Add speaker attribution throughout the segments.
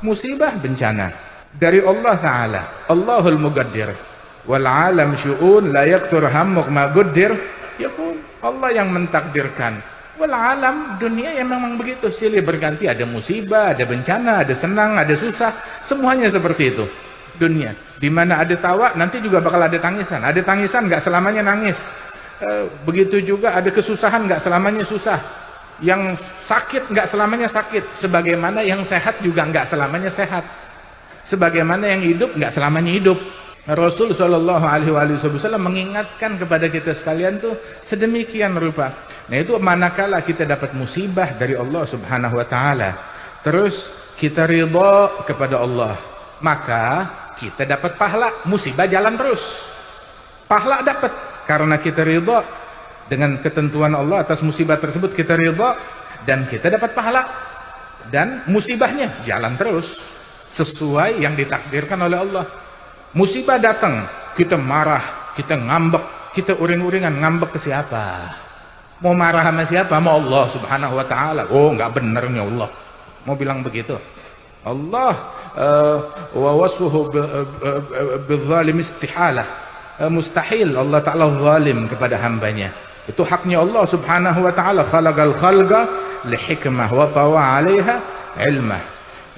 Speaker 1: Musibah, bencana dari Allah Ta'ala. Allahul Muqaddir. Wal alam syu'un la yakthur hammuk ma quddir yakun. Allah yang mentakdirkan. Wal alam, dunia yang memang begitu, silih berganti, ada musibah, ada bencana, ada senang, ada susah, semuanya seperti itu. Dunia di mana ada tawa, nanti juga bakal ada tangisan. Ada tangisan, nggak selamanya nangis. Begitu juga ada kesusahan, nggak selamanya susah. Yang sakit nggak selamanya sakit, sebagaimana yang sehat juga nggak selamanya sehat, sebagaimana yang hidup nggak selamanya hidup. Rasul Shallallahu Alaihi Wasallam mengingatkan kepada kita sekalian tuh sedemikian rupa. Nah itu manakala kita dapat musibah dari Allah Subhanahu Wa Taala, terus kita ridha kepada Allah, maka kita dapat pahala. Musibah jalan terus, pahala dapat karena kita ridha dengan ketentuan Allah atas musibah tersebut. Kita ridha dan kita dapat pahala, dan musibahnya jalan terus sesuai yang ditakdirkan oleh Allah. Musibah datang, kita marah, kita ngambek, kita uring-uringan. Ngambek ke siapa? Mau marah sama siapa? Mau Allah Subhanahu Wa Taala. Oh nggak bener nih Allah mau bilang begitu. Allah wa wasfuhu bizalim istihalah, mustahil Allah Ta'ala zalim kepada hambanya. Itu haknya Allah Subhanahu Wa Taala. Khalaqal khalqa li hikmah wa tawa 'alaiha ilmah.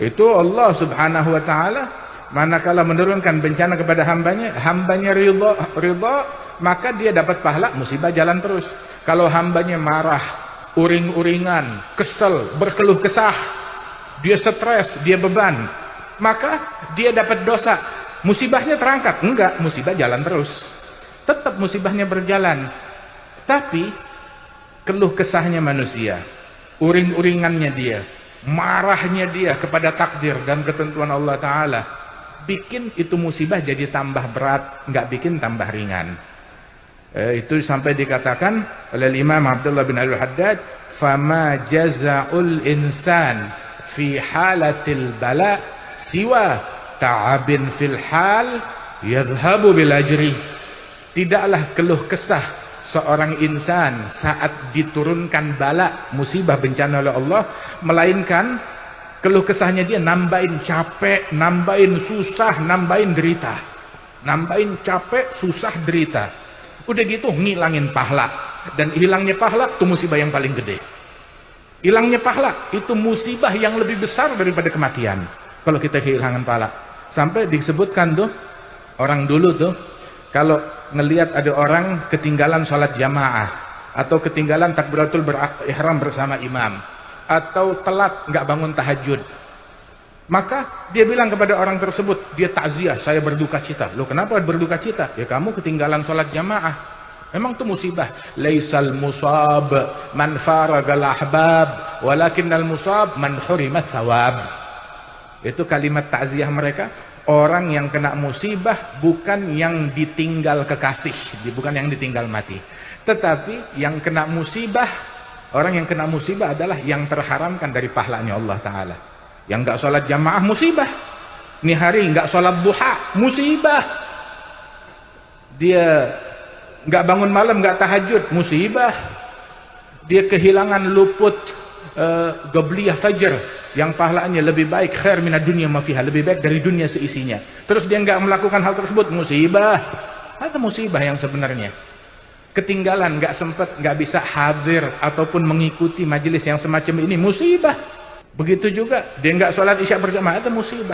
Speaker 1: Itu Allah Subhanahu Wa Taala manakala menurunkan bencana kepada hambanya, hambanya ridha, maka dia dapat pahala, musibah jalan terus. Kalau hambanya marah, uring-uringan, kesel, berkeluh kesah, dia stres, dia beban, maka dia dapat dosa. Musibahnya terangkat? Enggak, musibah jalan terus, tetap musibahnya berjalan. Tapi keluh kesahnya manusia, uring-uringannya dia, marahnya dia kepada takdir dan ketentuan Allah Ta'ala, bikin itu musibah jadi tambah berat, nggak bikin tambah ringan. Itu sampai dikatakan oleh Imam Abdullah bin Al-Haddad, fama jaza'ul insan fi halatil bala siwa ta'abin fil hal yadhhabu bil ajri. Tidaklah keluh kesah seorang insan saat diturunkan bala, musibah, bencana oleh Allah, melainkan keluh kesahnya dia nambahin capek, nambahin susah, nambahin derita, nambahin capek, susah, derita. Udah gitu ngilangin pahala, dan hilangnya pahala itu musibah yang paling gede. Hilangnya pahala itu musibah yang lebih besar daripada kematian kalau kita kehilangan pahala. Sampai disebutkan tuh orang dulu tuh kalau ngelihat ada orang ketinggalan sholat jamaah atau ketinggalan takbiratul ihram bersama imam, atau telat nggak bangun tahajud, maka dia bilang kepada orang tersebut, dia takziah, saya berduka cita. Loh kenapa berduka cita? Ya kamu ketinggalan sholat jamaah. Memang itu musibah. Laisal musab man faragal ahbab walakinnal musab man hurimat thawab. Itu kalimat takziah mereka. Orang yang kena musibah bukan yang ditinggal kekasih, bukan yang ditinggal mati, tetapi yang kena musibah, orang yang kena musibah adalah yang terharamkan dari pahalanya Allah Ta'ala. Yang nggak sholat jamaah musibah, ini hari nggak sholat duha musibah, dia nggak bangun malam, nggak tahajud musibah, dia kehilangan luput gobliyah fajr yang pahalanya lebih baik, khair minad dunya ma fiha, lebih baik dari dunia seisinya, terus dia nggak melakukan hal tersebut, musibah. Ada musibah yang sebenarnya ketinggalan, nggak sempat, nggak bisa hadir ataupun mengikuti majelis yang semacam ini, musibah. Begitu juga dia nggak sholat isya berjamaah, itu musibah.